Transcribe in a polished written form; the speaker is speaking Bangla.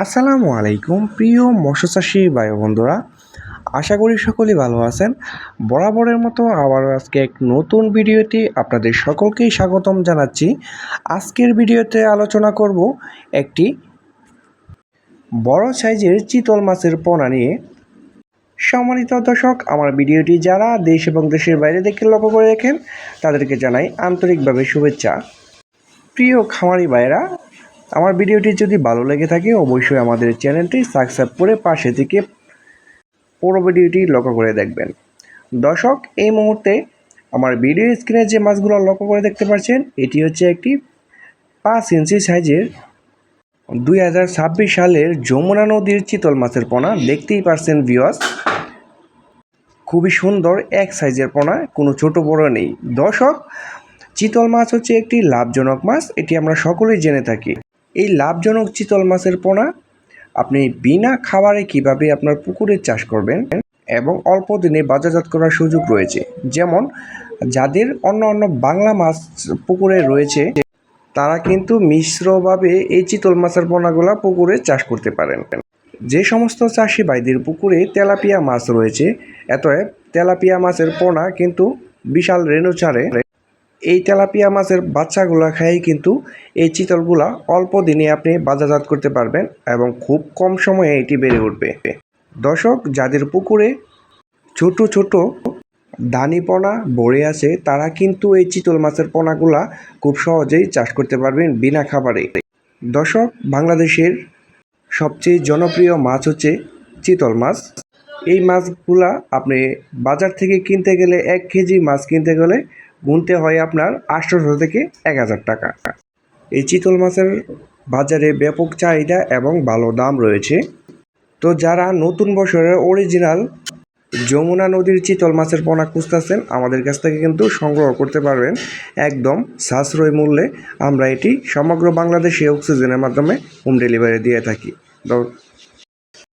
আসসালামু আলাইকুম প্রিয় মৎস্যচাষী ভাই বন্ধুরা, আশা করি সকলেই ভালো আছেন। বরাবরের মতো আবারও আজকে এক নতুন ভিডিওতে আপনাদের সকলকেই স্বাগতম জানাচ্ছি। আজকের ভিডিওতে আলোচনা করব একটি বড় সাইজের চিতল মাছের পোনা নিয়ে। সম্মানিত দর্শক, আমার ভিডিওটি যারা দেশ এবং দেশের বাইরে থেকে লক্ষ্য করে দেখেন তাদেরকে জানাই আন্তরিকভাবে শুভেচ্ছা। প্রিয় খামারি ভাইরা, আমার ভিডিওটি যদি ভালো লেগে থাকে অবশ্যই আমাদের চ্যানেলটি সাবস্ক্রাইব করে পাশে থেকে পুরো ভিডিওটি লক্ষ্য করে দেখবেন। দর্শক, এই মুহূর্তে আমার ভিডিও স্ক্রিনে যে মাছগুলো লক্ষ্য করে দেখতে পাচ্ছেন, এটি হচ্ছে একটি 5 ইঞ্চি সাইজের 2026 সালের যমুনা নদীর চিতল মাছের পোনা। দেখতেই পাচ্ছেন ভিউয়ার্স, খুবই সুন্দর এক সাইজের পোনা, কোনো ছোট বড় নেই। দর্শক, চিতল মাছ হচ্ছে একটি লাভজনক মাছ, এটি আমরা সকলেই জেনে থাকি। এই লাভজনক চিতল মাছের পোনা আপনি বিনা খাবারে কিভাবে আপনার পুকুরে চাষ করবেন এবং অল্প দিনে বাজারজাত করার সুযোগ রয়েছে। যেমন যাদের অন্য বাংলা মাছ পুকুরে রয়েছে তারা কিন্তু মিশ্রভাবে এই চিতল মাছের পোনাগুলা পুকুরে চাষ করতে পারেন। যে সমস্ত চাষি ভাইদের পুকুরে তেলাপিয়া মাছ রয়েছে, অতএব তেলাপিয়া মাছের পোনা কিন্তু বিশাল রেণু ছাড়ে। এই তেলাপিয়া মাছের বাচ্চাগুলো খেয়েই কিন্তু এই চিতলগুলা অল্প দিনে আপনি বাজারজাত করতে পারবেন এবং খুব কম সময়ে এটি বেড়ে উঠবে। দর্শক, যাদের পুকুরে ছোট ছোট দানি পোনা ভরে আছে তারা কিন্তু এই চিতল মাছের পোনাগুলা খুব সহজেই চাষ করতে পারবেন বিনা খাবারে। দর্শক, বাংলাদেশের সবচেয়ে জনপ্রিয় মাছ হচ্ছে চিতল মাছ। এই মাছগুলা আপনি বাজার থেকে কিনতে গেলে 1 কেজি মাছ কিনতে গেলে গুনতে হয় আপনার 800 থেকে 1000 টাকা। এই চিতল মাছের বাজারে ব্যাপক চাহিদা এবং ভালো দাম রয়েছে। তো যারা নতুন বছরের অরিজিনাল যমুনা নদীর চিতল মাছের পোনা খুঁজতেছেন, আমাদের কাছ থেকে কিন্তু সংগ্রহ করতে পারবেন একদম সাশ্রয়ী মূল্যে। আমরা এটি সমগ্র বাংলাদেশে অক্সিজেনের মাধ্যমে হোম ডেলিভারি দিয়ে থাকি।